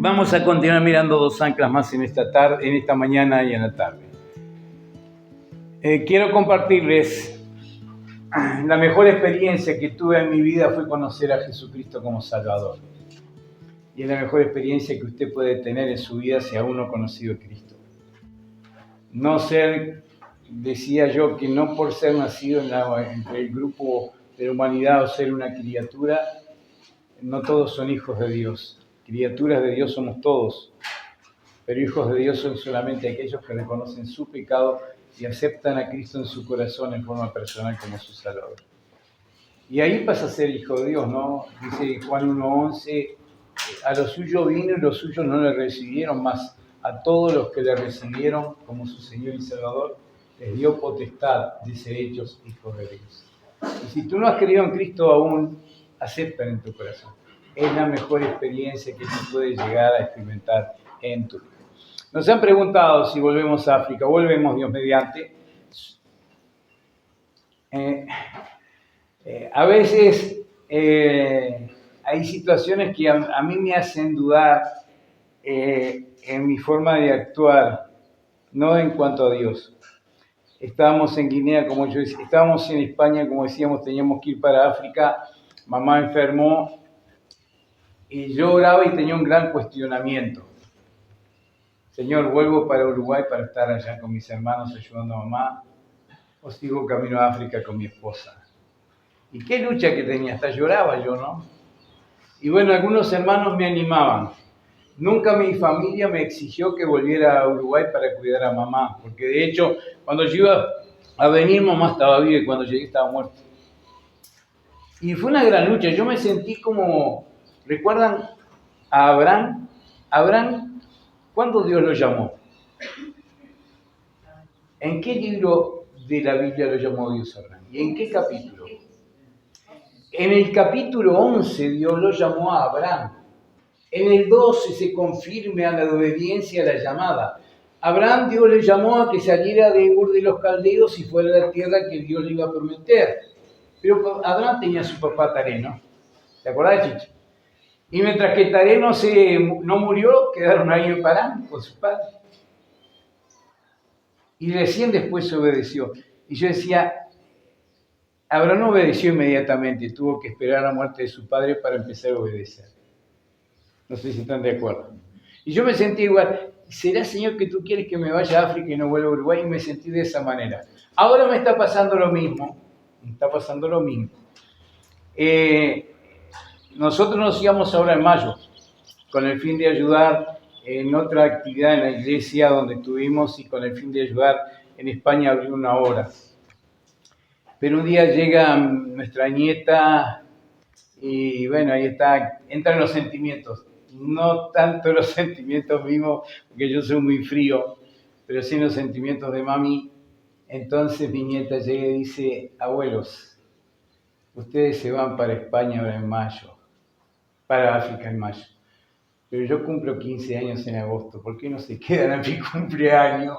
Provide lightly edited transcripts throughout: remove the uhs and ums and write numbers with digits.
Vamos a continuar mirando dos anclas más en esta tarde, en esta mañana y en la tarde. Quiero compartirles la mejor experiencia que tuve en mi vida fue conocer a Jesucristo como Salvador. Y es la mejor experiencia que usted puede tener en su vida si aún no ha conocido a Cristo. No ser, decía yo, que no por ser nacido entre el grupo de la humanidad o ser una criatura, no todos son hijos de Dios. Criaturas de Dios somos todos, pero hijos de Dios son solamente aquellos que reconocen su pecado y aceptan a Cristo en su corazón en forma personal como su Salvador. Y ahí pasa a ser hijo de Dios, ¿no? Dice Juan 1:11, a los suyos vino y los suyos no le recibieron, más a todos los que le recibieron como su Señor y Salvador, les dio potestad de ser hechos hijos de Dios. Y si tú no has creído en Cristo aún, acepta en tu corazón. Es la mejor experiencia que tú puedes llegar a experimentar en tu vida. Nos han preguntado si volvemos a África. Volvemos, Dios mediante. A veces hay situaciones que a mí me hacen dudar en mi forma de actuar, no en cuanto a Dios. Estábamos en Guinea, como yo decía, estábamos en España, como decíamos, teníamos que ir para África. Mamá enfermó y yo oraba y tenía un gran cuestionamiento. Señor, ¿vuelvo para Uruguay para estar allá con mis hermanos ayudando a mamá? ¿O sigo camino a África con mi esposa? Y qué lucha que tenía, hasta lloraba yo, ¿no? Y bueno, algunos hermanos me animaban. Nunca mi familia me exigió que volviera a Uruguay para cuidar a mamá, porque de hecho, cuando yo iba a venir, mamá estaba viva y cuando llegué estaba muerta. Y fue una gran lucha, yo me sentí como, ¿recuerdan a Abraham? Abraham, ¿cuándo Dios lo llamó? ¿En qué libro de la Biblia lo llamó Dios a Abraham? ¿Y en qué capítulo? En el capítulo 11 Dios lo llamó a Abraham. En el 12 se confirma la obediencia a la llamada. Abraham Dios le llamó a que saliera de Ur de los Caldeos y fuera a la tierra que Dios le iba a prometer. Pero Abraham tenía a su papá Taré, ¿no? ¿Te acordás, Chichi? Y mientras que Taré no murió, quedaron ahí en Parán con su padre. Y recién después se obedeció. Y yo decía, Abraham no obedeció inmediatamente, tuvo que esperar la muerte de su padre para empezar a obedecer. No sé si están de acuerdo. Y yo me sentí igual, ¿será, Señor, que tú quieres que me vaya a África y no vuelva a Uruguay? Y me sentí de esa manera. Ahora me está pasando lo mismo. Nosotros nos íbamos ahora en mayo, con el fin de ayudar en otra actividad en la iglesia donde estuvimos y con el fin de ayudar en España a abrir una obra. Pero un día llega nuestra nieta y bueno, ahí está, entran los sentimientos. No tanto los sentimientos mismos, porque yo soy muy frío, pero sí los sentimientos de mami. Entonces mi nieta llega y dice, abuelos, ustedes se van para España ahora en mayo, para África en mayo. Pero yo cumplo 15 años en agosto, ¿por qué no se quedan a mi cumpleaños?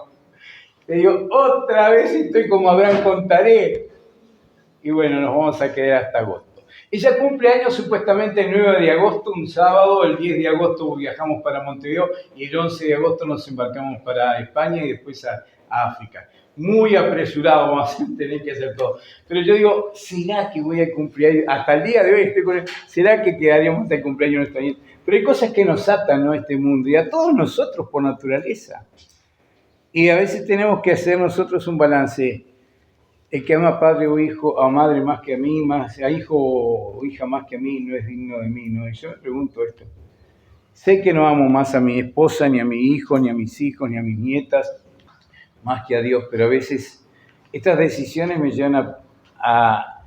Le digo, otra vez estoy como Abraham con Taré. Y bueno, nos vamos a quedar hasta agosto. Ella cumple años supuestamente el 9 de agosto, un sábado, el 10 de agosto viajamos para Montevideo y el 11 de agosto nos embarcamos para España y después a África. Muy apresurado, vamos a tener que hacer todo. Pero yo digo, ¿será que voy a cumplir? Hasta el día de hoy estoy con él. ¿Será que quedaríamos hasta el cumpleaños de nuestra nieta? Pero hay cosas que nos atan, ¿no?, a este mundo y a todos nosotros por naturaleza. Y a veces tenemos que hacer nosotros un balance. El que ama a padre o hijo, a madre más que a mí, más a hijo o hija más que a mí, no es digno de mí, ¿no? Y yo me pregunto esto. Sé que no amo más a mi esposa, ni a mi hijo, ni a mis hijos, ni a mis nietas, más que a Dios, pero a veces estas decisiones me llevan a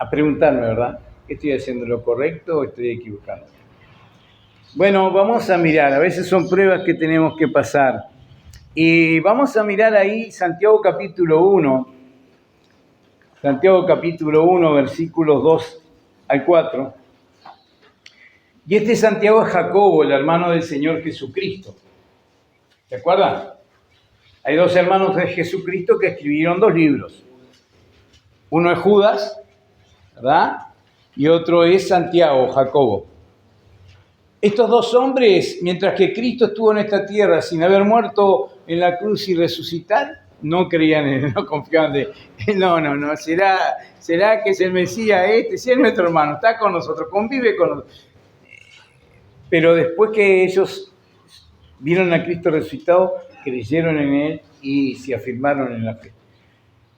preguntarme, ¿verdad? ¿Estoy haciendo lo correcto o estoy equivocando? Bueno, vamos a mirar, a veces son pruebas que tenemos que pasar. Y vamos a mirar ahí Santiago capítulo 1. Santiago capítulo 1, versículos 2 al 4. Y este Santiago es Jacobo, el hermano del Señor Jesucristo. ¿Se acuerdan? Hay dos hermanos de Jesucristo que escribieron dos libros. Uno es Judas, ¿verdad? Y otro es Santiago, Jacobo. Estos dos hombres, mientras que Cristo estuvo en esta tierra sin haber muerto en la cruz y resucitar, no creían en él, no confiaban de no, será que es el Mesías si es nuestro hermano, está con nosotros, convive con nosotros. Pero después que ellos vieron a Cristo resucitado, creyeron en él y se afirmaron en la fe.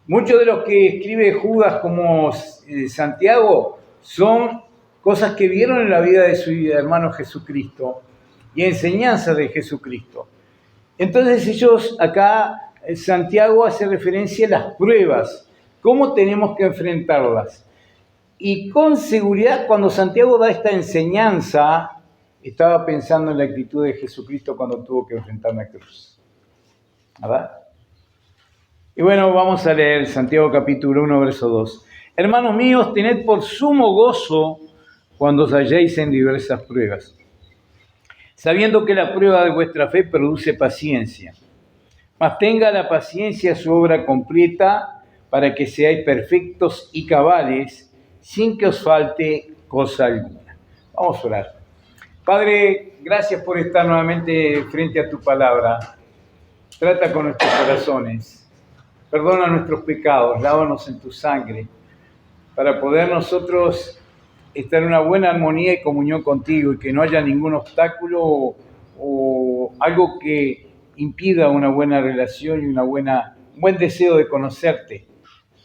Muchos de los que escribe Judas como Santiago son cosas que vieron en la vida de su hermano Jesucristo y enseñanzas de Jesucristo. Entonces ellos acá, Santiago hace referencia a las pruebas, cómo tenemos que enfrentarlas. Y con seguridad cuando Santiago da esta enseñanza, estaba pensando en la actitud de Jesucristo cuando tuvo que enfrentar la cruz. ¿Verdad? Y bueno, vamos a leer Santiago capítulo 1, verso 2. Hermanos míos, tened por sumo gozo cuando os halléis en diversas pruebas, sabiendo que la prueba de vuestra fe produce paciencia. Mas tenga la paciencia su obra completa, para que seáis perfectos y cabales, sin que os falte cosa alguna. Vamos a orar. Padre, gracias por estar nuevamente frente a tu palabra. Trata con nuestros corazones. Perdona nuestros pecados, lávanos en tu sangre, para poder nosotros estar en una buena armonía y comunión contigo y que no haya ningún obstáculo o algo que impida una buena relación y un buen deseo de conocerte,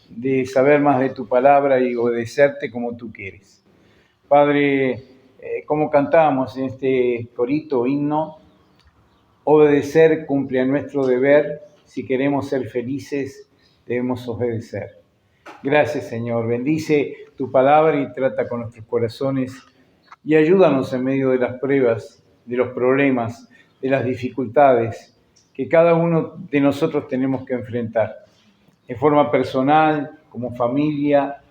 de saber más de tu palabra y obedecerte como tú quieres. Padre, como cantábamos en este corito himno, obedecer cumple a nuestro deber. Si queremos ser felices, debemos obedecer. Gracias, Señor. Bendice tu palabra y trata con nuestros corazones y ayúdanos en medio de las pruebas, de los problemas, de las dificultades que cada uno de nosotros tenemos que enfrentar, en forma personal, como familia,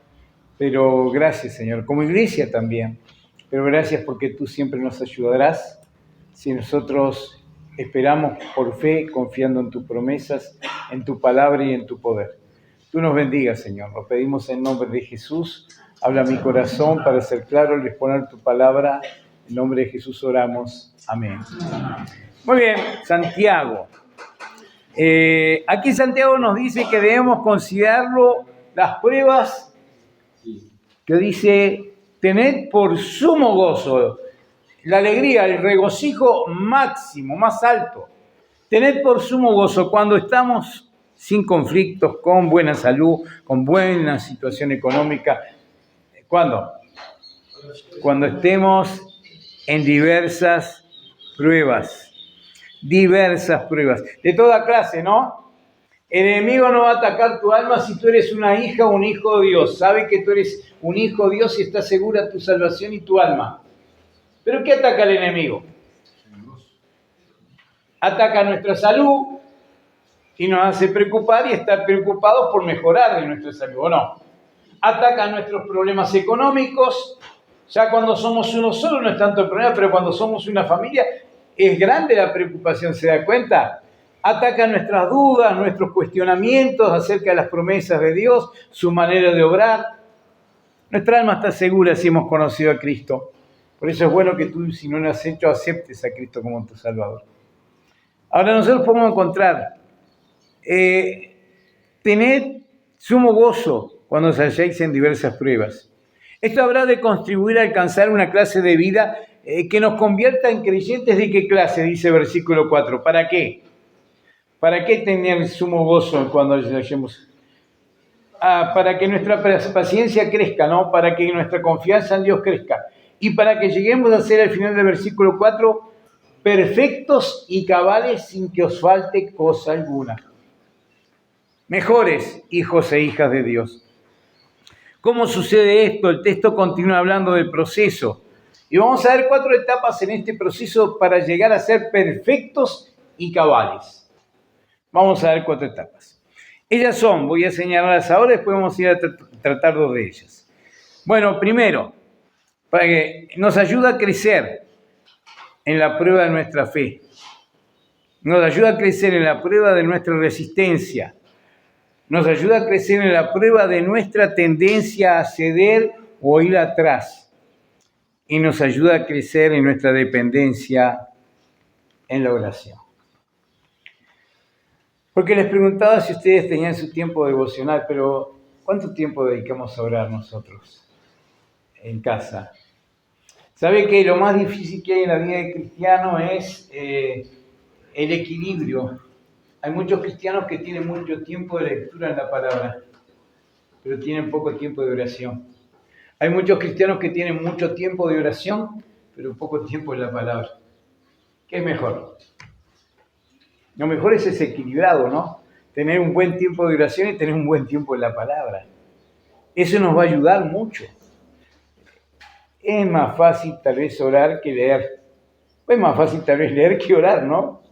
pero gracias, Señor, como iglesia también. Pero gracias porque tú siempre nos ayudarás si nosotros esperamos por fe, confiando en tus promesas, en tu palabra y en tu poder. Tú nos bendigas, Señor. Lo pedimos en nombre de Jesús. Habla mi corazón para ser claro al exponer tu palabra. En nombre de Jesús oramos. Amén. Muy bien, Santiago. Aquí Santiago nos dice que debemos considerarlo las pruebas que dice, tened por sumo gozo, la alegría, el regocijo máximo, más alto. Tened por sumo gozo cuando estamos sin conflictos, con buena salud, con buena situación económica. ¿Cuándo? Cuando estemos en diversas pruebas. Diversas pruebas. De toda clase, ¿no? El enemigo no va a atacar tu alma si tú eres una hija o un hijo de Dios. Sabe que tú eres un hijo de Dios y está segura tu salvación y tu alma. ¿Pero qué ataca el enemigo? Ataca nuestra salud y nos hace preocupar y estar preocupados por mejorar de nuestra salud, ¿o no? Ataca nuestros problemas económicos. Ya cuando somos uno solo no es tanto el problema, pero cuando somos una familia es grande la preocupación, ¿se da cuenta? Ataca nuestras dudas, nuestros cuestionamientos acerca de las promesas de Dios, su manera de obrar. Nuestra alma está segura si hemos conocido a Cristo. Por eso es bueno que tú, si no lo has hecho, aceptes a Cristo como tu Salvador. Ahora nosotros podemos encontrar, tened sumo gozo cuando os halléis en diversas pruebas. Esto habrá de contribuir a alcanzar una clase de vida que nos convierta en creyentes. ¿De qué clase? Dice versículo 4. ¿Para qué? ¿Para qué tener sumo gozo cuando hallemos? Para que nuestra paciencia crezca, ¿no? Para que nuestra confianza en Dios crezca. Y para que lleguemos a ser al final del versículo 4, perfectos y cabales sin que os falte cosa alguna. Mejores hijos e hijas de Dios. ¿Cómo sucede esto? El texto continúa hablando del proceso. Y vamos a ver 4 etapas en este proceso para llegar a ser perfectos y cabales. Vamos a ver 4 etapas. Ellas son, voy a señalarlas ahora, después vamos a ir a tratar 2 de ellas. Bueno, primero, para que nos ayuda a crecer en la prueba de nuestra fe. Nos ayuda a crecer en la prueba de nuestra resistencia. Nos ayuda a crecer en la prueba de nuestra tendencia a ceder o ir atrás. y nos ayuda a crecer en nuestra dependencia en la oración. Porque les preguntaba si ustedes tenían su tiempo devocional, pero ¿cuánto tiempo dedicamos a orar nosotros en casa? ¿Sabe que lo más difícil que hay en la vida del cristiano es el equilibrio? Hay muchos cristianos que tienen mucho tiempo de lectura en la palabra, pero tienen poco tiempo de oración. Hay muchos cristianos que tienen mucho tiempo de oración, pero poco tiempo en la palabra. ¿Qué es mejor? Lo mejor es ese equilibrado, ¿no? Tener un buen tiempo de oración y tener un buen tiempo en la palabra. Eso nos va a ayudar mucho. Es más fácil tal vez orar que leer. Es más fácil tal vez leer que orar, ¿no?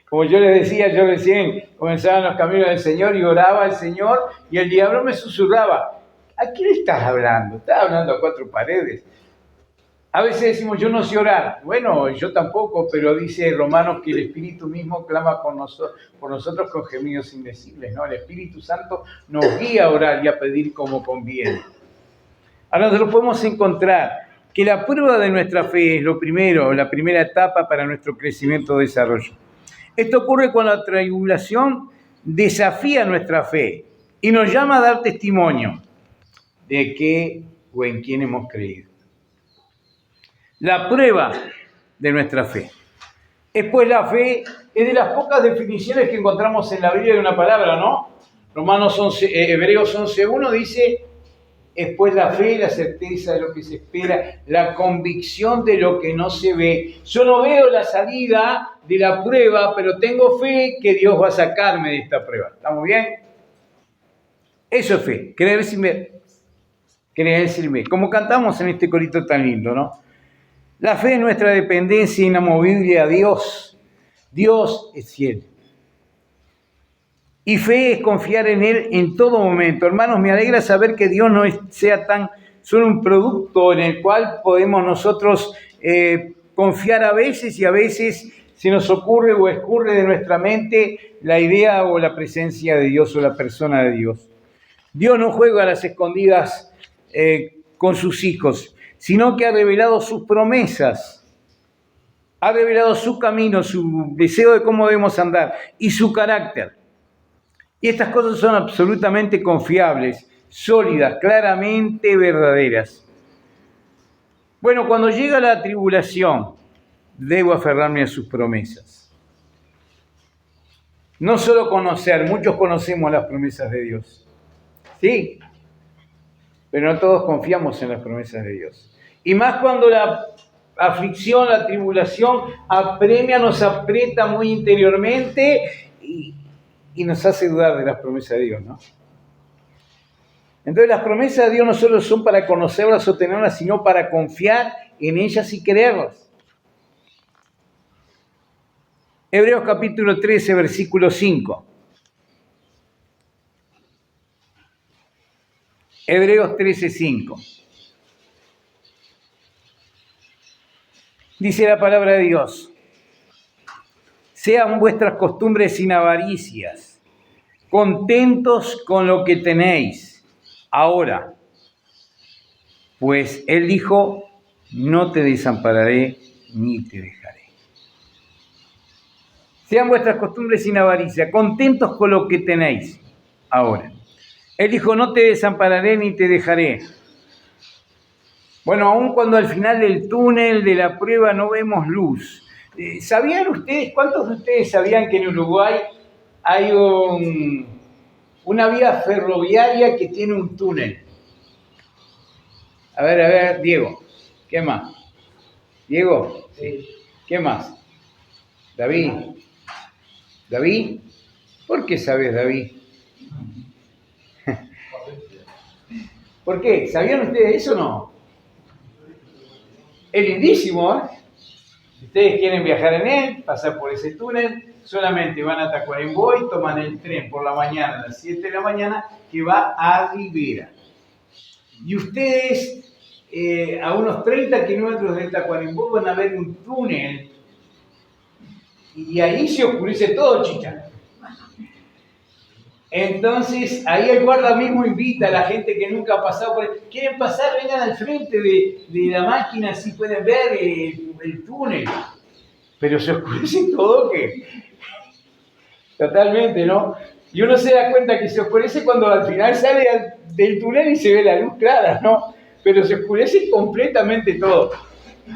Como yo les decía, yo recién comenzaba en los caminos del Señor y oraba al Señor y el diablo me susurraba. ¿A quién estás hablando? Estás hablando a cuatro paredes. A veces decimos, yo no sé orar. Bueno, yo tampoco, pero dice Romanos que el Espíritu mismo clama por nosotros con gemidos indecibles, ¿no? El Espíritu Santo nos guía a orar y a pedir como conviene. Ahora nosotros podemos encontrar que la prueba de nuestra fe es lo primero, la primera etapa para nuestro crecimiento o desarrollo. Esto ocurre cuando la tribulación desafía nuestra fe y nos llama a dar testimonio de qué o en quién hemos creído. La prueba de nuestra fe. Después la fe es de las pocas definiciones que encontramos en la Biblia de una palabra, ¿no? Hebreos 11:1 dice, es pues la fe, la certeza de lo que se espera, la convicción de lo que no se ve. Yo no veo la salida de la prueba, pero tengo fe que Dios va a sacarme de esta prueba. ¿Estamos bien? Eso es fe, creer sin ver. Creer sin ver. Como cantamos en este corito tan lindo, ¿no? La fe es nuestra dependencia inamovible a Dios. Dios es fiel. Y fe es confiar en Él en todo momento. Hermanos, me alegra saber que Dios no sea tan solo un producto en el cual podemos nosotros confiar a veces y a veces se nos ocurre o escurre de nuestra mente la idea o la presencia de Dios o la persona de Dios. Dios no juega a las escondidas con sus hijos, sino que ha revelado sus promesas, ha revelado su camino, su deseo de cómo debemos andar y su carácter. Y estas cosas son absolutamente confiables, sólidas, claramente verdaderas. Bueno, cuando llega la tribulación, debo aferrarme a sus promesas. No solo conocer, muchos conocemos las promesas de Dios, ¿sí? Pero no todos confiamos en las promesas de Dios. Y más cuando la aflicción, la tribulación apremia, nos aprieta muy interiormente y nos hace dudar de las promesas de Dios, ¿no? Entonces las promesas de Dios no solo son para conocerlas o tenerlas, sino para confiar en ellas y creerlas. Hebreos capítulo 13, versículo 5. Hebreos 13, 5. Dice la palabra de Dios, sean vuestras costumbres sin avaricias, contentos con lo que tenéis ahora, pues Él dijo, no te desampararé ni te dejaré. Sean vuestras costumbres sin avaricia, contentos con lo que tenéis ahora. Él dijo, no te desampararé ni te dejaré. Bueno, aun cuando al final del túnel de la prueba no vemos luz. ¿Sabían ustedes, cuántos de ustedes sabían que en Uruguay hay una vía ferroviaria que tiene un túnel? A ver, Diego, ¿qué más? Diego, sí. ¿Qué más? David. ¿David? ¿Por qué sabes, David? ¿Por qué? ¿Sabían ustedes eso o no? Es lindísimo, ¿eh? Si ustedes quieren viajar en él, pasar por ese túnel, solamente van a Tacuarembó y toman el tren por la mañana, a las 7 de la mañana, que va a Rivera. Y ustedes, a unos 30 kilómetros de Tacuarembó, van a ver un túnel. Y ahí se oscurece todo, chicha. Entonces, ahí el guarda mismo invita a la gente que nunca ha pasado por... ¿Quieren pasar? Vengan al frente de la máquina, así pueden ver el túnel. Pero se oscurece todo, que totalmente, ¿no? Y uno se da cuenta que se oscurece cuando al final sale del túnel y se ve la luz clara, ¿no? Pero se oscurece completamente todo.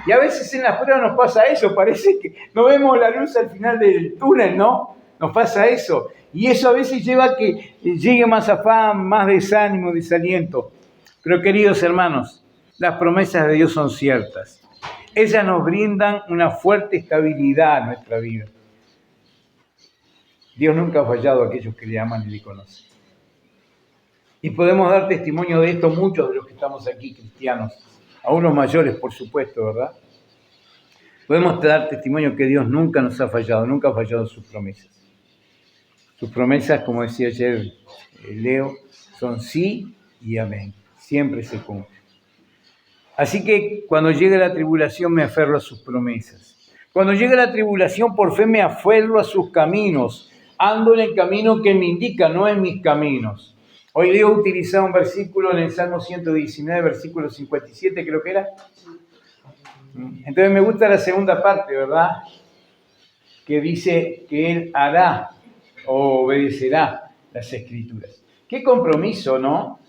Y a veces en las pruebas nos pasa eso, parece que no vemos la luz al final del túnel, ¿no? Nos pasa eso. Y eso a veces lleva a que llegue más afán, más desánimo, desaliento. Pero queridos hermanos, las promesas de Dios son ciertas. Ellas nos brindan una fuerte estabilidad en nuestra vida. Dios nunca ha fallado a aquellos que le aman y le conocen. Y podemos dar testimonio de esto muchos de los que estamos aquí, cristianos, aún los mayores, por supuesto, ¿verdad? Podemos dar testimonio que Dios nunca nos ha fallado, nunca ha fallado sus promesas. Sus promesas, como decía ayer Leo, son sí y amén. Siempre se cumplen. Así que cuando llegue la tribulación me aferro a sus promesas. Cuando llegue la tribulación por fe me aferro a sus caminos. Ando en el camino que me indica, no en mis caminos. Hoy Leo utilizaba un versículo en el Salmo 119, versículo 57, creo que era. Entonces me gusta la segunda parte, ¿verdad? Que dice que Él hará o obedecerá las Escrituras. Qué compromiso, ¿no?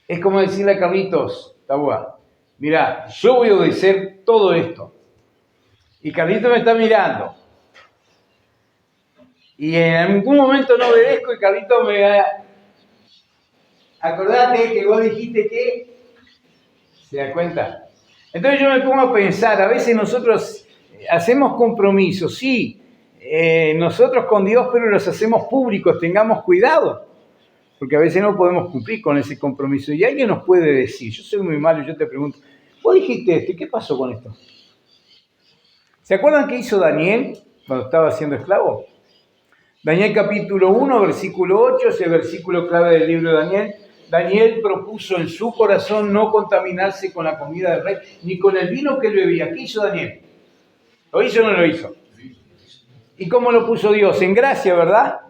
Es como decirle a Carlitos Taboada, mira, yo voy a obedecer todo esto. Y Carlitos me está mirando. Y en algún momento no obedezco y Carlitos me va... Acordate que vos dijiste que... ¿Se da cuenta? Entonces yo me pongo a pensar, a veces nosotros hacemos compromisos, sí, nosotros con Dios, pero los hacemos públicos, tengamos cuidado, porque a veces no podemos cumplir con ese compromiso. Y alguien nos puede decir, yo soy muy malo, yo te pregunto, vos dijiste esto, ¿y qué pasó con esto? ¿Se acuerdan qué hizo Daniel cuando estaba siendo esclavo? Daniel capítulo 1, versículo 8, es el versículo clave del libro de Daniel. Daniel propuso en su corazón no contaminarse con la comida del rey, ni con el vino que él bebía. ¿Qué hizo Daniel? ¿Lo hizo o no lo hizo? ¿Y cómo lo puso Dios? En gracia, ¿verdad?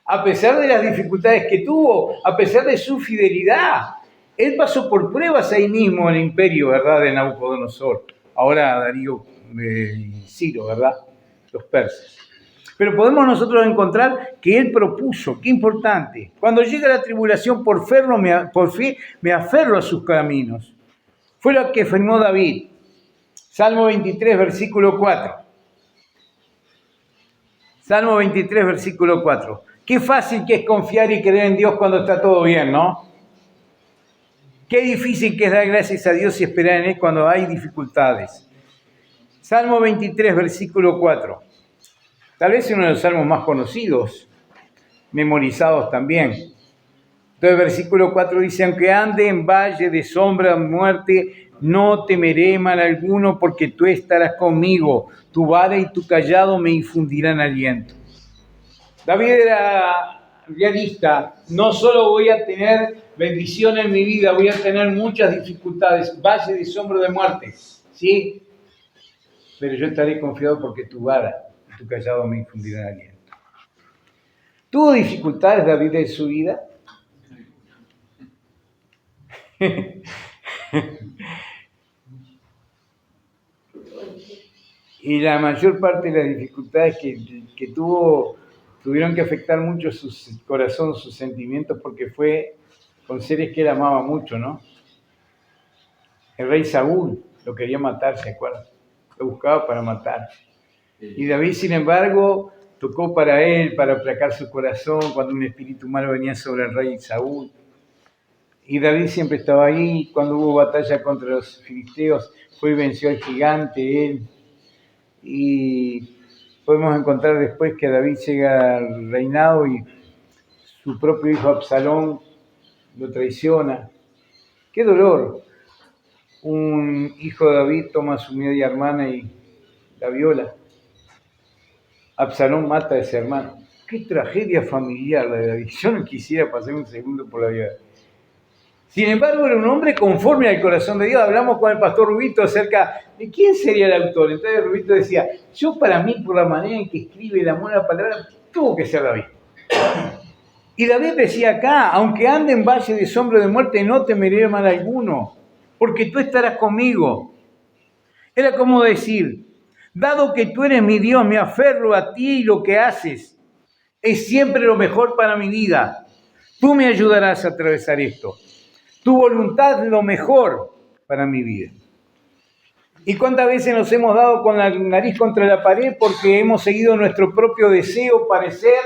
A pesar de las dificultades que tuvo, a pesar de su fidelidad. Él pasó por pruebas ahí mismo en el imperio, ¿verdad? De Nabucodonosor. Ahora Darío Ciro, ¿verdad? Los persas. Pero podemos nosotros encontrar que Él propuso, qué importante. Cuando llega la tribulación, por fe me aferro a sus caminos. Fue lo que afirmó David. Salmo 23, versículo 4. Salmo 23, versículo 4. Qué fácil que es confiar y creer en Dios cuando está todo bien, ¿no? Qué difícil que es dar gracias a Dios y esperar en Él cuando hay dificultades. Salmo 23, versículo 4. Tal vez uno de los salmos más conocidos, memorizados también. Entonces, versículo 4 dice, aunque ande en valle de sombra de muerte, no temeré mal alguno, porque tú estarás conmigo. Tu vara y tu callado me infundirán aliento. David era realista. No solo voy a tener bendición en mi vida, voy a tener muchas dificultades. Valle de sombra de muerte, ¿sí? Pero yo estaré confiado porque tu vara tu callado me infundirá aliento. ¿Tuvo dificultades David en su vida? Y la mayor parte de las dificultades que tuvo tuvieron que afectar mucho su corazón, sus sentimientos, porque fue con seres que él amaba mucho, ¿no? El rey Saúl lo quería matar, ¿se acuerdan? Lo buscaba para matar. Y David, sin embargo, tocó para él, para aplacar su corazón, cuando un espíritu malo venía sobre el rey Saúl. Y David siempre estaba ahí. Cuando hubo batalla contra los filisteos, fue y venció al gigante él. Y podemos encontrar después que David llega al reinado y su propio hijo Absalón lo traiciona. ¡Qué dolor! Un hijo de David toma a su media hermana y la viola. Absalón mata a ese hermano. ¡Qué tragedia familiar la de David! Yo no quisiera pasar un segundo por la vida. Sin embargo, era un hombre conforme al corazón de Dios. Hablamos con el pastor Rubito acerca de quién sería el autor. Entonces Rubito decía, yo para mí, por la manera en que escribe el amor a la palabra, Tuvo que ser David. Y David decía acá, aunque ande en valle de sombra de muerte, no temeré mal alguno, porque tú estarás conmigo. Era como decir, dado que tú eres mi Dios, me aferro a ti y lo que haces es siempre lo mejor para mi vida. Tú me ayudarás a atravesar esto. Tu voluntad es lo mejor para mi vida. ¿Y cuántas veces nos hemos dado con la nariz contra la pared porque hemos seguido nuestro propio deseo, parecer,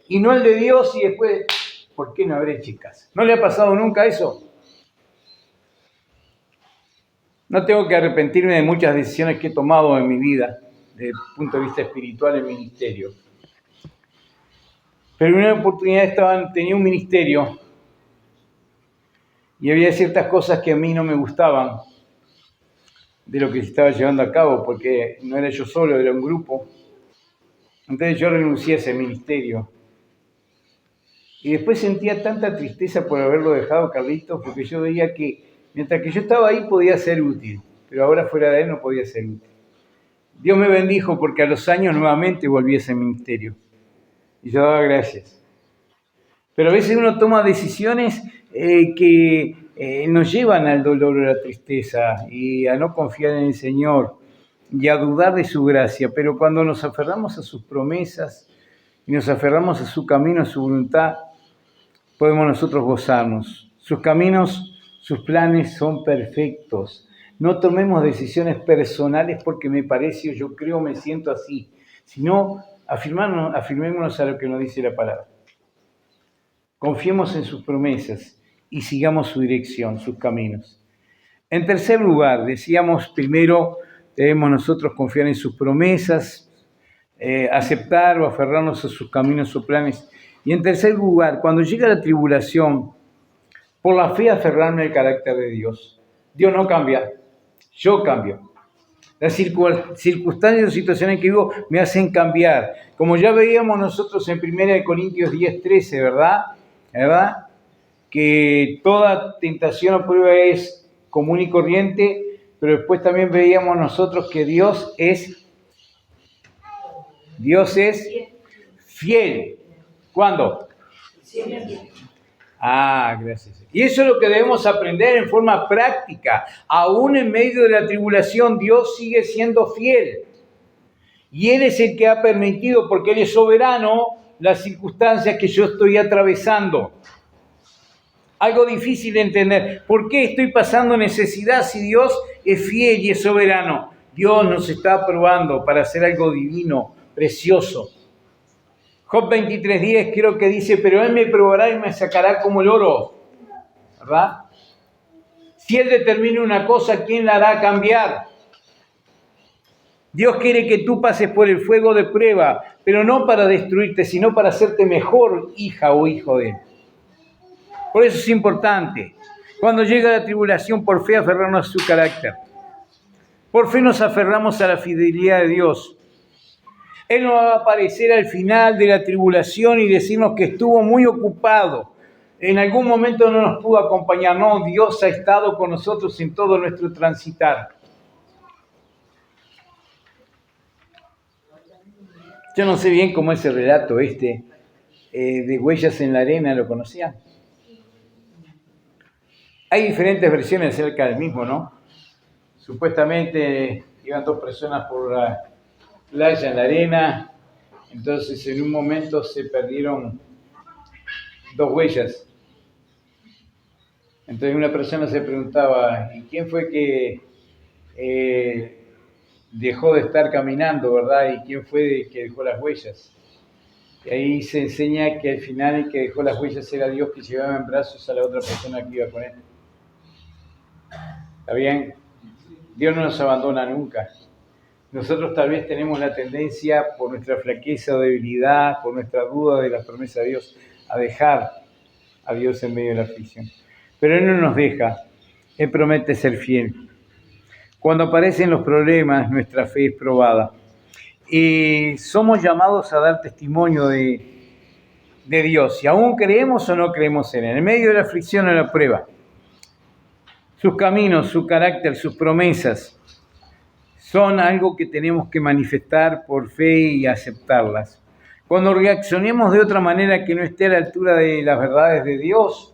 y no el de Dios, y después, ¿por qué no habré chicas? ¿No le ha pasado nunca eso? No tengo que arrepentirme de muchas decisiones que he tomado en mi vida, desde el punto de vista espiritual en ministerio. Pero en una oportunidad tenía un ministerio y había ciertas cosas que a mí no me gustaban de lo que se estaba llevando a cabo, porque no era yo solo, era un grupo. Entonces yo renuncié a ese ministerio. Y después sentía tanta tristeza por haberlo dejado, Carlitos, porque yo veía que mientras que yo estaba ahí podía ser útil, pero ahora fuera de él no podía ser útil. Dios me bendijo porque a los años nuevamente volví a ese ministerio. Y yo daba gracias. Pero a veces uno toma decisiones que nos llevan al dolor o a la tristeza y a no confiar en el Señor y a dudar de su gracia. Pero cuando nos aferramos a sus promesas y nos aferramos a su camino, a su voluntad, podemos nosotros gozarnos. Sus caminos, sus planes son perfectos. No tomemos decisiones personales porque me parece o yo creo me siento así, sino afirmémonos a lo que nos dice la palabra. Confiemos en sus promesas y sigamos su dirección, sus caminos. En tercer lugar, decíamos primero, debemos nosotros confiar en sus promesas, aceptar o aferrarnos a sus caminos o planes. Y en tercer lugar, cuando llega la tribulación, por la fe aferrarme al carácter de Dios. Dios no cambia, yo cambio. Las circunstancias o situaciones que vivo me hacen cambiar. Como ya veíamos nosotros en 1 Corintios 10:13, ¿verdad? Que toda tentación o prueba es común y corriente, pero después también veíamos nosotros que Dios es fiel. ¿Cuándo? Siempre. Gracias. Y eso es lo que debemos aprender en forma práctica. Aún en medio de la tribulación, Dios sigue siendo fiel. Y Él es el que ha permitido, porque Él es soberano, las circunstancias que yo estoy atravesando. Algo difícil de entender. ¿Por qué estoy pasando necesidad si Dios es fiel y es soberano? Dios nos está probando para hacer algo divino, precioso. Job 23:10 creo que dice, pero Él me probará y me sacará como el oro. ¿Verdad? Si Él determina una cosa, ¿quién la hará cambiar? Dios quiere que tú pases por el fuego de prueba, pero no para destruirte, sino para hacerte mejor hija o hijo de Él. Por eso es importante, cuando llega la tribulación, por fe aferrarnos a su carácter. Por fe nos aferramos a la fidelidad de Dios. Él no va a aparecer al final de la tribulación y decirnos que estuvo muy ocupado. En algún momento no nos pudo acompañar. No, Dios ha estado con nosotros en todo nuestro transitar. Yo no sé bien cómo es el relato de Huellas en la Arena, ¿lo conocían? Hay diferentes versiones acerca del mismo, ¿no? Supuestamente iban 2 personas por la playa en la arena, entonces en un momento se perdieron 2 huellas. Entonces una persona se preguntaba, ¿y quién fue que dejó de estar caminando, verdad? ¿Y quién fue que dejó las huellas? Y ahí se enseña que al final el que dejó las huellas era Dios, que llevaba en brazos a la otra persona que iba con él. ¿Está bien? Dios no nos abandona nunca. Nosotros tal vez tenemos la tendencia, por nuestra flaqueza o debilidad, por nuestra duda de la promesa de Dios, a dejar a Dios en medio de la aflicción. Pero Él no nos deja. Él promete ser fiel. Cuando aparecen los problemas, nuestra fe es probada. Y somos llamados a dar testimonio de Dios. Si aún creemos o no creemos en Él. En medio de la aflicción o la prueba. Sus caminos, su carácter, sus promesas son algo que tenemos que manifestar por fe y aceptarlas. cuando reaccionemos de otra manera que no esté a la altura de las verdades de Dios,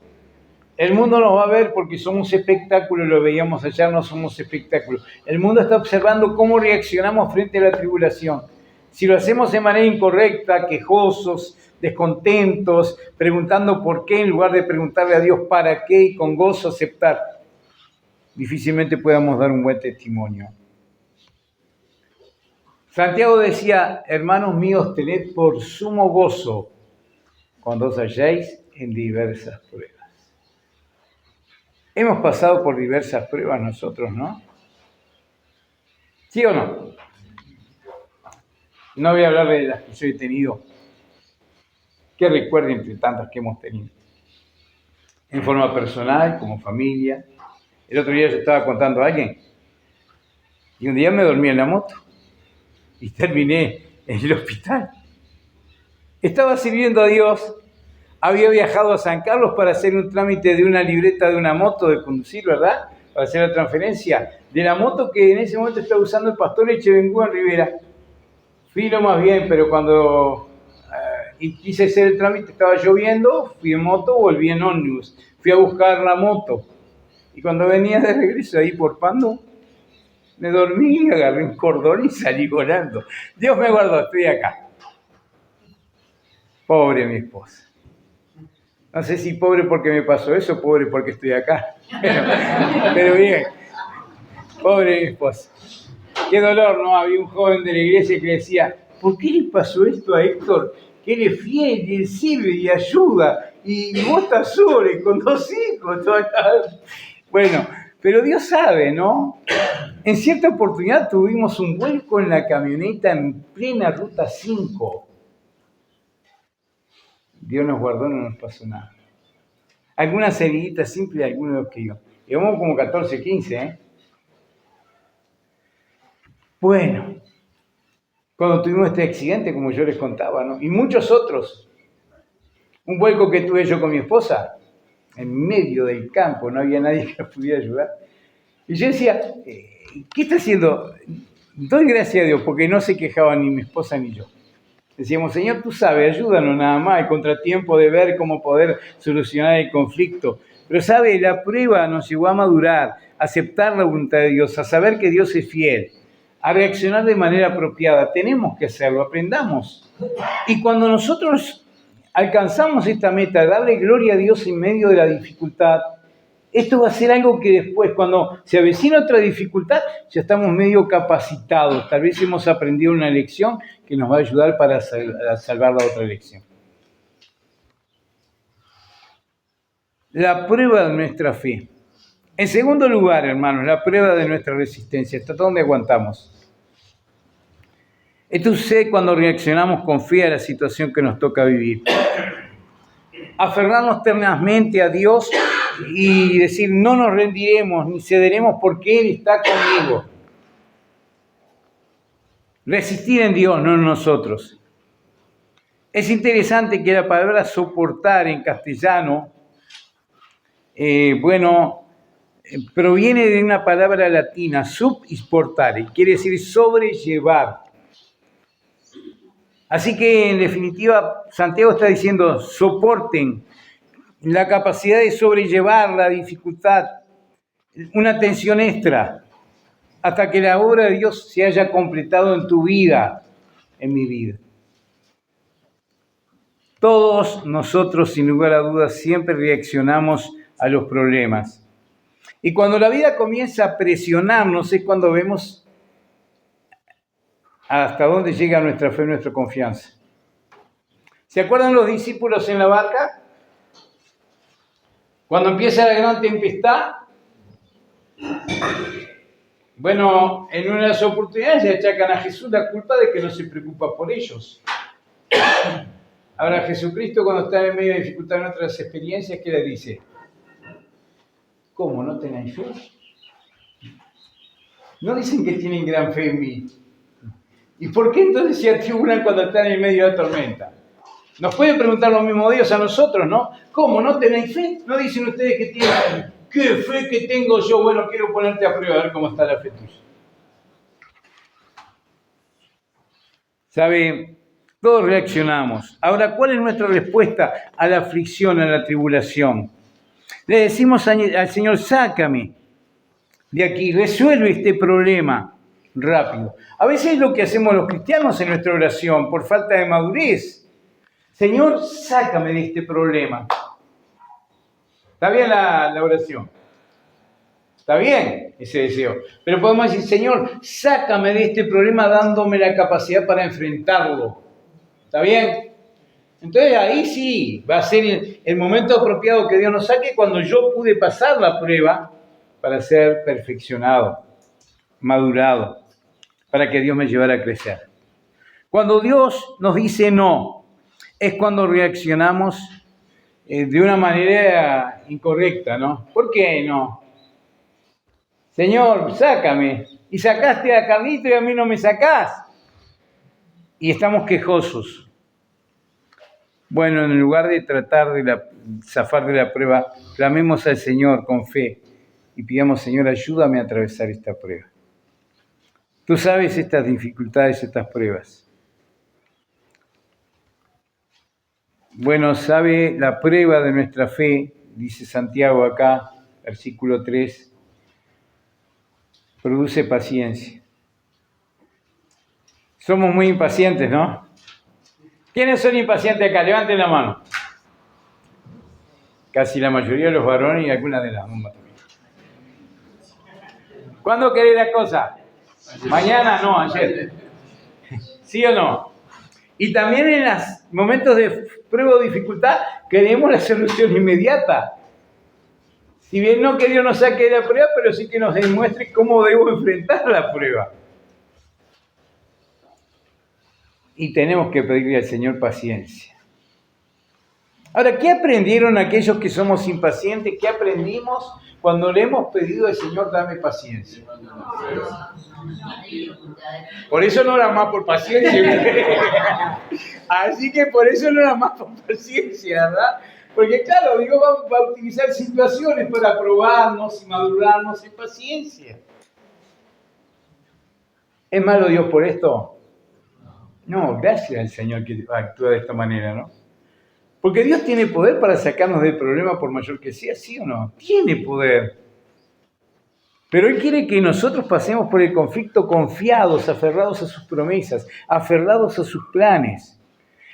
el mundo nos va a ver porque somos espectáculo, lo veíamos ayer, no somos espectáculo. El mundo está observando cómo reaccionamos frente a la tribulación. Si lo hacemos de manera incorrecta, quejosos, descontentos, preguntando por qué en lugar de preguntarle a Dios para qué y con gozo aceptar, difícilmente podamos dar un buen testimonio. Santiago decía, hermanos míos, tened por sumo gozo cuando os halléis en diversas pruebas. Hemos pasado por diversas pruebas nosotros, ¿no? ¿Sí o no? No voy a hablar de las que yo he tenido, que recuerde entre tantas que hemos tenido. En forma personal, como familia. El otro día yo estaba contando a alguien y un día me dormí en la moto y terminé en el hospital. Estaba sirviendo a Dios, había viajado a San Carlos para hacer un trámite de una libreta de una moto de conducir, ¿verdad? Para hacer la transferencia de la moto que en ese momento estaba usando el pastor Echevengú en Rivera. Fui lo más bien, pero cuando quise hacer el trámite estaba lloviendo, fui en moto, volví en ómnibus. Fui a buscar la moto y cuando venía de regreso ahí por Pando, me dormí, agarré un cordón y salí volando. Dios me guardó, estoy acá. Pobre mi esposa. No sé si pobre porque me pasó eso, pobre porque estoy acá. Pero bien, pobre mi esposa. Qué dolor, ¿no? Había un joven de la iglesia que decía, ¿por qué le pasó esto a Héctor? Que él es fiel y él sirve y ayuda. Y vos estás sobre con 2 hijos. Bueno, pero Dios sabe, ¿no? En cierta oportunidad tuvimos un vuelco en la camioneta en plena ruta 5. Dios nos guardó, no nos pasó nada. Algunas heriditas simples, algunos de los que iban. Íbamos como 14, 15, ¿eh? Bueno, cuando tuvimos este accidente, como yo les contaba, ¿no? Y muchos otros. Un vuelco que tuve yo con mi esposa, en medio del campo, no había nadie que nos pudiera ayudar. Y yo decía, ¿qué está haciendo? Doy gracias a Dios, porque no se quejaba ni mi esposa ni yo. Decíamos, Señor, tú sabes, ayúdanos nada más, el contratiempo de ver cómo poder solucionar el conflicto. Pero sabe, la prueba nos llevó a madurar, a aceptar la voluntad de Dios, a saber que Dios es fiel, a reaccionar de manera apropiada. Tenemos que hacerlo, aprendamos. Y cuando nosotros alcanzamos esta meta, darle gloria a Dios en medio de la dificultad, esto va a ser algo que después, cuando se avecina otra dificultad, ya estamos medio capacitados. Tal vez hemos aprendido una lección que nos va a ayudar para salvar la otra lección. La prueba de nuestra fe. En segundo lugar, hermanos, la prueba de nuestra resistencia. ¿Hasta dónde aguantamos? Esto sucede cuando reaccionamos con fe a la situación que nos toca vivir. Aferrarnos tenazmente a Dios y decir, no nos rendiremos ni cederemos porque Él está conmigo. Resistir en Dios, no en nosotros. Es interesante que la palabra soportar en castellano, proviene de una palabra latina, subportare, quiere decir sobrellevar. Así que, en definitiva, Santiago está diciendo, soporten la capacidad de sobrellevar la dificultad, una tensión extra, hasta que la obra de Dios se haya completado en tu vida, en mi vida. Todos nosotros, sin lugar a dudas, siempre reaccionamos a los problemas. Y cuando la vida comienza a presionarnos es cuando vemos hasta dónde llega nuestra fe, nuestra confianza. ¿Se acuerdan los discípulos en la barca? Cuando empieza la gran tempestad, bueno, en una de las oportunidades le achacan a Jesús la culpa de que no se preocupa por ellos. Ahora Jesucristo, cuando está en medio de dificultad en otras experiencias, ¿qué le dice? ¿Cómo, no tenéis fe? No dicen que tienen gran fe en mí. ¿Y por qué entonces se atribulan cuando están en medio de la tormenta? Nos puede preguntar lo mismo Dios a nosotros, ¿no? ¿Cómo, no tenéis fe? ¿No dicen ustedes que tienen fe? ¿Qué fe que tengo yo? Bueno, quiero ponerte a prueba a ver cómo está la fe tuya. ¿Sabe? Todos reaccionamos. Ahora, ¿cuál es nuestra respuesta a la aflicción, a la tribulación? Le decimos al Señor, sácame de aquí, resuelve este problema rápido. A veces es lo que hacemos los cristianos en nuestra oración por falta de madurez. Señor, sácame de este problema. ¿Está bien la oración? ¿Está bien ese deseo? Pero podemos decir, Señor, sácame de este problema dándome la capacidad para enfrentarlo. ¿Está bien? Entonces ahí sí va a ser el momento apropiado que Dios nos saque cuando yo pude pasar la prueba para ser perfeccionado, madurado, para que Dios me llevara a crecer. Cuando Dios nos dice no, es cuando reaccionamos de una manera incorrecta, ¿no? ¿Por qué no? Señor, sácame. Y sacaste a Carlito y a mí no me sacás. Y estamos quejosos. Bueno, en lugar de tratar de zafar de la prueba, clamemos al Señor con fe y pidamos, Señor, ayúdame a atravesar esta prueba. Tú sabes estas dificultades, estas pruebas. Bueno, sabe la prueba de nuestra fe, dice Santiago acá, versículo 3, produce paciencia. Somos muy impacientes, ¿no? ¿Quiénes son impacientes acá? Levanten la mano. Casi la mayoría de los varones y algunas de las mamás también. ¿Cuándo querés la cosa? Mañana, no, ayer. ¿Sí o no? Y también en los momentos de prueba o dificultad queremos la solución inmediata. Si bien no que Dios nos saque de la prueba, pero sí que nos demuestre cómo debo enfrentar la prueba. Y tenemos que pedirle al Señor paciencia. Ahora, ¿qué aprendieron aquellos que somos impacientes? ¿Qué aprendimos cuando le hemos pedido al Señor, dame paciencia? Por eso no era más por paciencia. Así que por eso no era más por paciencia, ¿verdad? Porque claro, Dios va a utilizar situaciones para probarnos y madurarnos en paciencia. ¿Es malo Dios por esto? No, gracias al Señor que actúa de esta manera, ¿no? Porque Dios tiene poder para sacarnos del problema por mayor que sea, ¿sí o no? Tiene poder. Pero Él quiere que nosotros pasemos por el conflicto confiados, aferrados a sus promesas, aferrados a sus planes.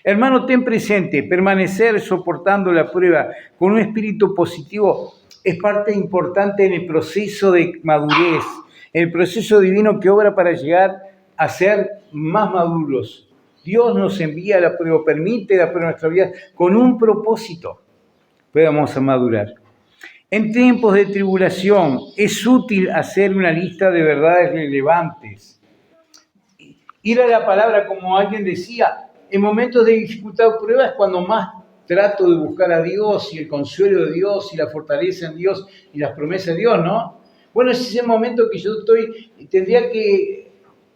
Hermano, ten presente, permanecer soportando la prueba con un espíritu positivo es parte importante en el proceso de madurez, en el proceso divino que obra para llegar a ser más maduros. Dios nos envía la prueba, permite la prueba en nuestra vida con un propósito. Podamos madurar. En tiempos de tribulación es útil hacer una lista de verdades relevantes. Ir a la palabra, como alguien decía, en momentos de dificultad o prueba es cuando más trato de buscar a Dios y el consuelo de Dios y la fortaleza en Dios y las promesas de Dios, ¿no? Bueno, es ese momento que yo tendría que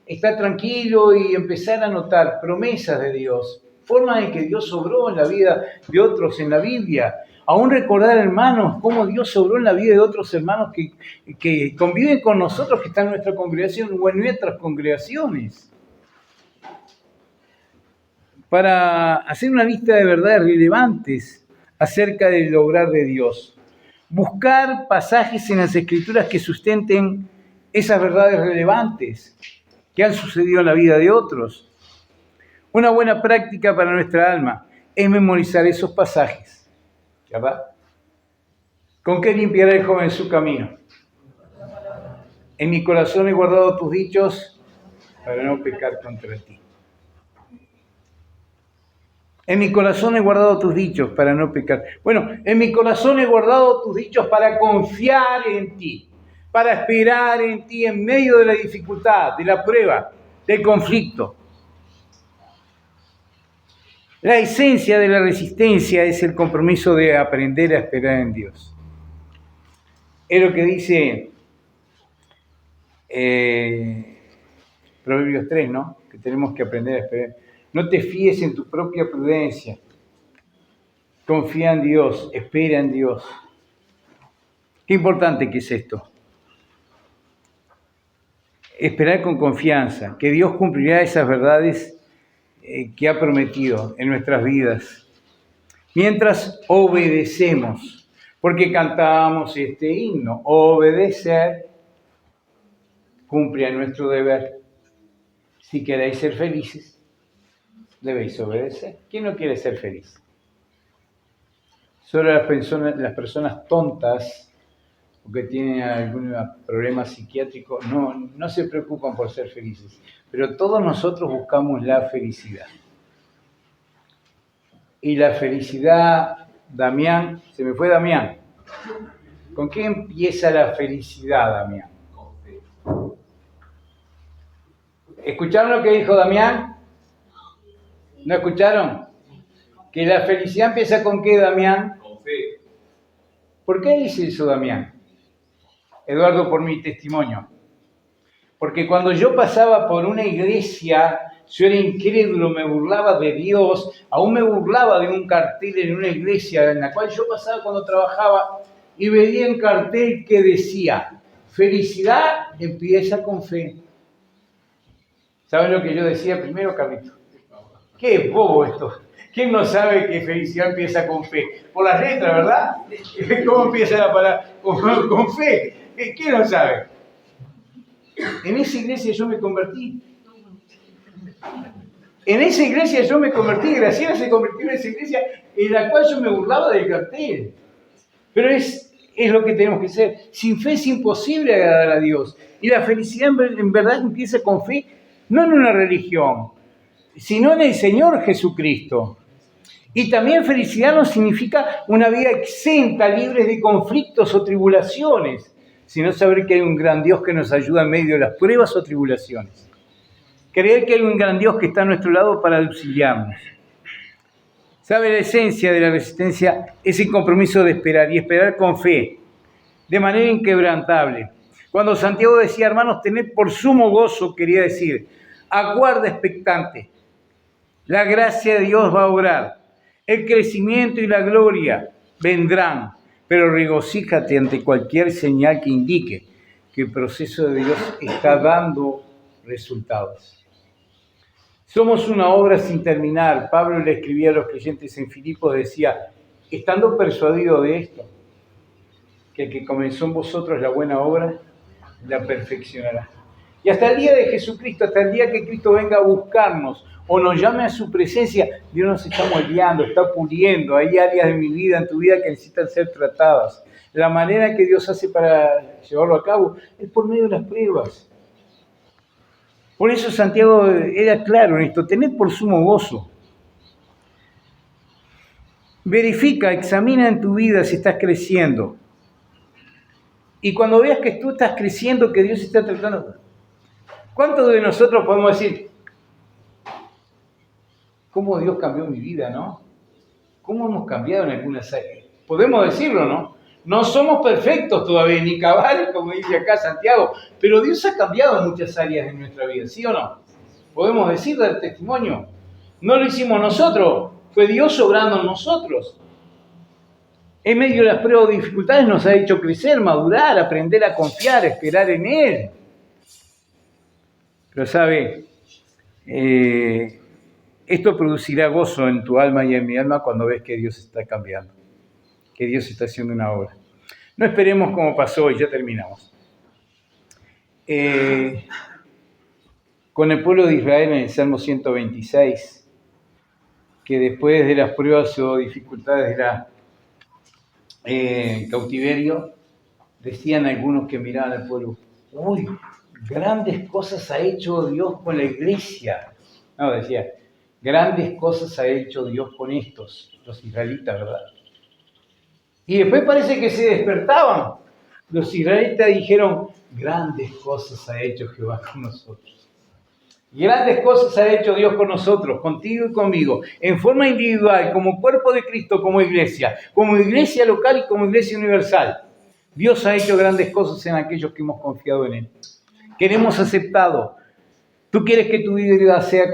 estar tranquilo y empezar a notar promesas de Dios, formas en que Dios obró en la vida de otros en la Biblia. Aún recordar, hermanos, cómo Dios obró en la vida de otros hermanos que conviven con nosotros, que están en nuestra congregación o en nuestras congregaciones. Para hacer una lista de verdades relevantes acerca del obrar de Dios. Buscar pasajes en las Escrituras que sustenten esas verdades relevantes que han sucedido en la vida de otros. Una buena práctica para nuestra alma es memorizar esos pasajes, ¿verdad? ¿Con qué limpiará el joven su camino? En mi corazón he guardado tus dichos para no pecar contra ti. En mi corazón he guardado tus dichos para no pecar. Bueno, en mi corazón he guardado tus dichos para confiar en ti, para esperar en ti en medio de la dificultad, de la prueba, del conflicto. La esencia de la resistencia es el compromiso de aprender a esperar en Dios. Es lo que dice Proverbios 3, ¿no? Que tenemos que aprender a esperar. No te fíes en tu propia prudencia. Confía en Dios, espera en Dios. Qué importante que es esto. Esperar con confianza, que Dios cumplirá esas verdades que ha prometido en nuestras vidas. Mientras obedecemos, porque cantamos este himno, obedecer cumple a nuestro deber. Si queréis ser felices, debéis obedecer. ¿Quién no quiere ser feliz? Solo las personas tontas o que tienen algún problema psiquiátrico no se preocupan por ser felices. Pero todos nosotros buscamos la felicidad. Y la felicidad, Damián, se me fue Damián. ¿Con qué empieza la felicidad, Damián? ¿Escucharon lo que dijo Damián? ¿No escucharon? Que la felicidad empieza ¿con qué, Damián? Con fe. ¿Por qué dice eso, Damián? Eduardo, por mi testimonio. Porque cuando yo pasaba por una iglesia, yo era incrédulo, me burlaba de Dios, aún me burlaba de un cartel en una iglesia en la cual yo pasaba cuando trabajaba y veía un cartel que decía, felicidad empieza con fe. ¿Saben lo que yo decía primero, Carlito? Qué bobo esto. ¿Quién no sabe que felicidad empieza con fe? Por las letras, ¿verdad? ¿Cómo empieza la palabra? Con fe. ¿Quién no sabe? En esa iglesia yo me convertí. En esa iglesia yo me convertí. Graciela se convirtió en esa iglesia en la cual yo me burlaba del cartel. Pero es lo que tenemos que ser. Sin fe es imposible agradar a Dios. Y la felicidad en verdad empieza con fe, no en una religión, sino en el Señor Jesucristo. Y también felicidad no significa una vida exenta, libre de conflictos o tribulaciones, sino saber que hay un gran Dios que nos ayuda en medio de las pruebas o tribulaciones. Creer que hay un gran Dios que está a nuestro lado para auxiliarnos. ¿Sabe? La esencia de la resistencia es el compromiso de esperar, y esperar con fe, de manera inquebrantable. Cuando Santiago decía, hermanos, tened por sumo gozo, quería decir, aguarda expectante. La gracia de Dios va a obrar. El crecimiento y la gloria vendrán, pero regocíjate ante cualquier señal que indique que el proceso de Dios está dando resultados. Somos una obra sin terminar. Pablo le escribía a los creyentes en Filipos, decía, estando persuadido de esto, que el que comenzó en vosotros la buena obra, la perfeccionará. Y hasta el día de Jesucristo, hasta el día que Cristo venga a buscarnos o nos llame a su presencia, Dios nos está moldeando, está puliendo. Hay áreas de mi vida, en tu vida, que necesitan ser tratadas. La manera que Dios hace para llevarlo a cabo es por medio de las pruebas. Por eso Santiago era claro en esto, tened por sumo gozo. Verifica, examina en tu vida si estás creciendo. Y cuando veas que tú estás creciendo, que Dios está tratando, ¿cuántos de nosotros podemos decir, cómo Dios cambió mi vida, ¿no? ¿Cómo hemos cambiado en algunas áreas? Podemos decirlo, ¿no? No somos perfectos todavía, ni cabales, como dice acá Santiago, pero Dios ha cambiado muchas áreas de nuestra vida, ¿sí o no? Podemos decir del testimonio. No lo hicimos nosotros, fue Dios obrando en nosotros. En medio de las pruebas o dificultades nos ha hecho crecer, madurar, aprender a confiar, esperar en Él. Pero sabe, esto producirá gozo en tu alma y en mi alma cuando ves que Dios está cambiando, que Dios está haciendo una obra. No esperemos como pasó y ya terminamos. Con el pueblo de Israel en el Salmo 126, que después de las pruebas o dificultades del cautiverio, decían algunos que miraban al pueblo, uy, grandes cosas ha hecho Dios con la iglesia. No, decía, grandes cosas ha hecho Dios con estos, los israelitas, ¿verdad? Y después parece que se despertaban. Los israelitas dijeron, grandes cosas ha hecho Jehová con nosotros. Grandes cosas ha hecho Dios con nosotros, contigo y conmigo, en forma individual, como cuerpo de Cristo, como iglesia local y como iglesia universal. Dios ha hecho grandes cosas en aquellos que hemos confiado en Él, que hemos aceptado. Tú quieres que tu vida sea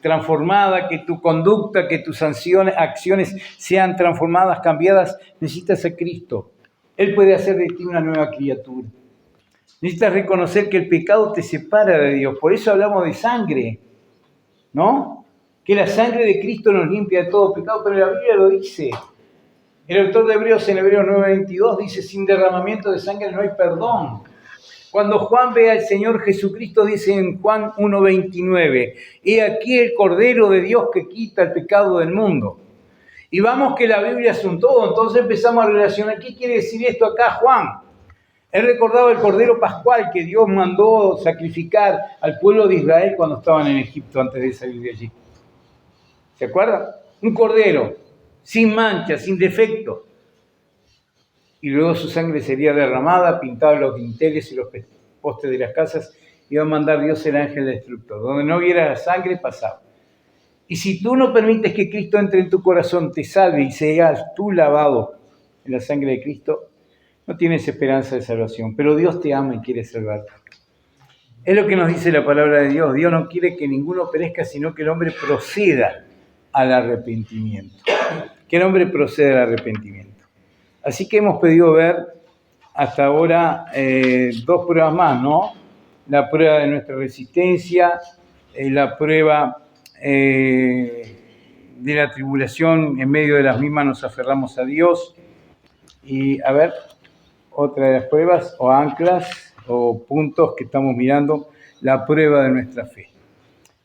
transformada, que tu conducta, que tus acciones sean transformadas, cambiadas, necesitas a Cristo. Él puede hacer de ti una nueva criatura. Necesitas reconocer que el pecado te separa de Dios. Por eso hablamos de sangre, ¿no? que la sangre de Cristo nos limpia de todo pecado, pero la Biblia lo dice. El autor de Hebreos en Hebreos 9:22 dice, sin derramamiento de sangre no hay perdón. Cuando Juan ve al Señor Jesucristo, dice en Juan 1:29, he aquí el Cordero de Dios que quita el pecado del mundo. Y vamos que la Biblia es un todo, entonces empezamos a relacionar, ¿qué quiere decir esto acá, Juan? He recordado el Cordero Pascual que Dios mandó sacrificar al pueblo de Israel cuando estaban en Egipto antes de salir de allí. ¿Se acuerdan? Un cordero, sin mancha, sin defecto. Y luego su sangre sería derramada, pintada en los dinteles y los postes de las casas, y iba a mandar Dios el ángel destructor. Donde no hubiera la sangre, pasaba. Y si tú no permites que Cristo entre en tu corazón, te salve y seas tú lavado en la sangre de Cristo, no tienes esperanza de salvación. Pero Dios te ama y quiere salvarte. Es lo que nos dice la palabra de Dios. Dios no quiere que ninguno perezca, sino que el hombre proceda al arrepentimiento. Que el hombre proceda al arrepentimiento. Así que hemos podido ver hasta ahora 2 pruebas más, ¿no? La prueba de nuestra resistencia, la prueba de la tribulación, en medio de las mismas nos aferramos a Dios. Y a ver, otra de las pruebas o anclas o puntos que estamos mirando, la prueba de nuestra fe,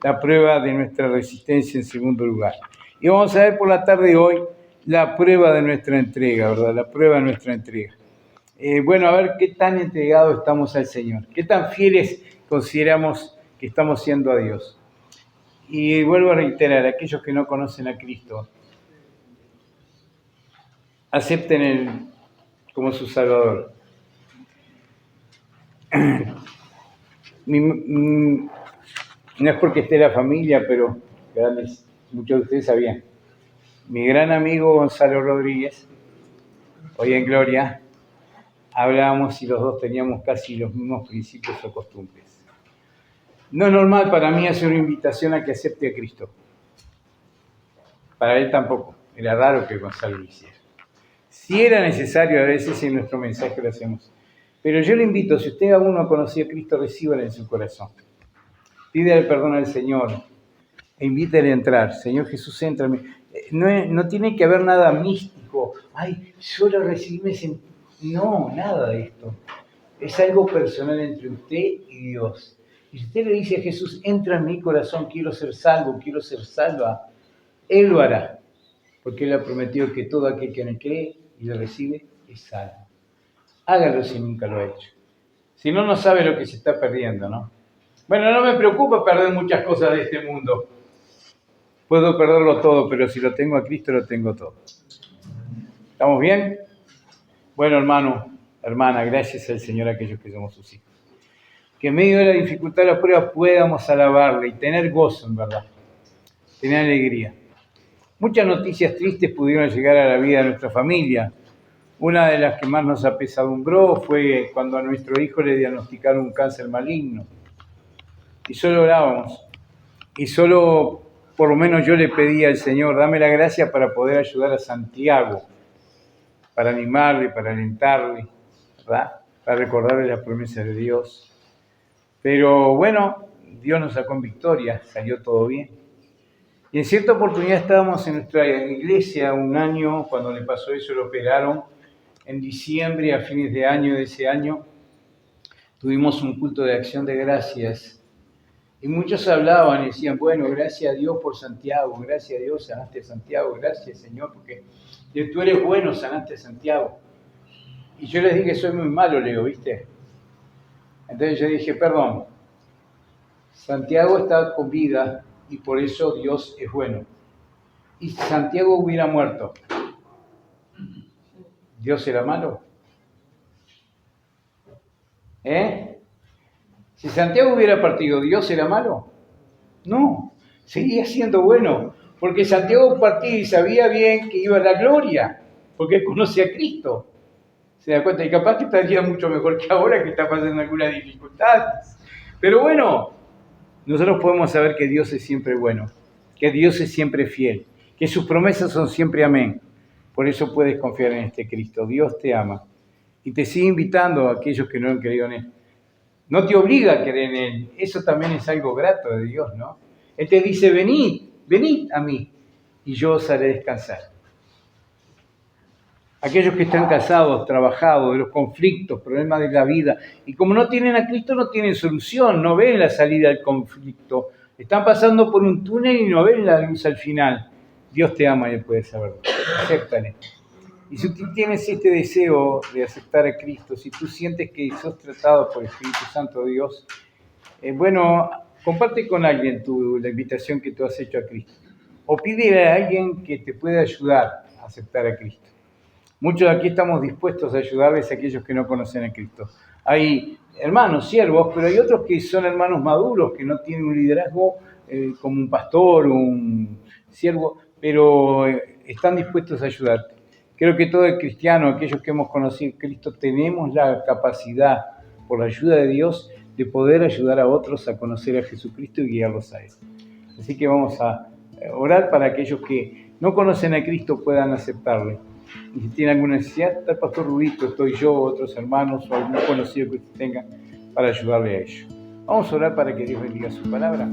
la prueba de nuestra resistencia en segundo lugar. Y vamos a ver por la tarde de hoy la prueba de nuestra entrega, ¿verdad? La prueba de nuestra entrega. Bueno, a ver qué tan entregados estamos al Señor, qué tan fieles consideramos que estamos siendo a Dios. Y vuelvo a reiterar, aquellos que no conocen a Cristo, acepten Él como su Salvador. No es porque esté la familia, pero muchos de ustedes sabían. Mi gran amigo Gonzalo Rodríguez, hoy en Gloria, hablábamos y los dos teníamos casi los mismos principios o costumbres. No es normal para mí hacer una invitación a que acepte a Cristo. Para él tampoco. Era raro que Gonzalo lo hiciera. Sí era necesario, a veces en nuestro mensaje lo hacemos. Pero yo le invito, si usted aún no ha conocido a Cristo, recíbalo en su corazón. Pídale perdón al Señor e invítale a entrar. Señor Jesús, entra. No tiene que haber nada místico. Ay, yo lo recibí, me sentí... No, nada de esto. Es algo personal entre usted y Dios. Y si usted le dice a Jesús, entra en mi corazón, quiero ser salvo, quiero ser salva, Él lo hará. Porque Él ha prometido que todo aquel que le cree y le recibe es salvo. Hágalo si nunca lo ha hecho. Si no, no sabe lo que se está perdiendo, ¿no? Bueno, no me preocupa perder muchas cosas de este mundo. Puedo perderlo todo, pero si lo tengo a Cristo, lo tengo todo. ¿Estamos bien? Bueno, hermano, hermana, gracias al Señor a aquellos que somos sus hijos. Que en medio de la dificultad de la prueba podamos alabarle y tener gozo, en verdad. Tener alegría. Muchas noticias tristes pudieron llegar a la vida de nuestra familia. Una de las que más nos apesadumbró fue cuando a nuestro hijo le diagnosticaron un cáncer maligno. Y solo orábamos. Y solo, por lo menos yo le pedí al Señor, dame la gracia para poder ayudar a Santiago, para animarle, para alentarle, ¿verdad? Para recordarle las promesas de Dios. Pero bueno, Dios nos sacó en victoria, salió todo bien. Y en cierta oportunidad estábamos en nuestra iglesia un año, cuando le pasó eso, lo operaron. En diciembre, a fines de año de ese año, tuvimos un culto de acción de gracias. Y muchos hablaban y decían, bueno, gracias a Dios por Santiago, gracias a Dios sanaste a Santiago, gracias Señor, porque tú eres bueno, sanaste a Santiago. Y yo les dije, soy muy malo, Leo, ¿viste? Entonces yo dije, perdón, Santiago está con vida y por eso Dios es bueno. Y si Santiago hubiera muerto, ¿Dios era malo? Si Santiago hubiera partido, ¿Dios era malo? No, seguía siendo bueno, porque Santiago partía y sabía bien que iba a la gloria, porque él conocía a Cristo. ¿Se da cuenta? Y capaz que estaría mucho mejor que ahora, que está pasando algunas dificultades. Pero bueno, nosotros podemos saber que Dios es siempre bueno, que Dios es siempre fiel, que sus promesas son siempre amén. Por eso puedes confiar en este Cristo. Dios te ama y te sigue invitando a aquellos que no han creído en Él. No te obliga a creer en Él. Eso también es algo grato de Dios, ¿no? Él te dice, venid, venid a mí y yo os haré descansar. Aquellos que están casados, trabajados, de los conflictos, problemas de la vida, y como no tienen a Cristo, no tienen solución, no ven la salida del conflicto. Están pasando por un túnel y no ven la luz al final. Dios te ama y Él puede saberlo. Acéptale. Y si tú tienes este deseo de aceptar a Cristo, si tú sientes que sos tratado por el Espíritu Santo de Dios, bueno, comparte con alguien la invitación que tú has hecho a Cristo. O pídele a alguien que te pueda ayudar a aceptar a Cristo. Muchos de aquí estamos dispuestos a ayudarles a aquellos que no conocen a Cristo. Hay hermanos, siervos, pero hay otros que son hermanos maduros, que no tienen un liderazgo como un pastor, un siervo, pero están dispuestos a ayudarte. Creo que todo el cristiano, aquellos que hemos conocido a Cristo, tenemos la capacidad, por la ayuda de Dios, de poder ayudar a otros a conocer a Jesucristo y guiarlos a Él. Así que vamos a orar para aquellos que no conocen a Cristo puedan aceptarle. Y si tienen alguna necesidad, está el pastor Rubito, estoy yo, otros hermanos o algún conocido que usted tenga para ayudarle a ellos. Vamos a orar para que Dios bendiga su palabra.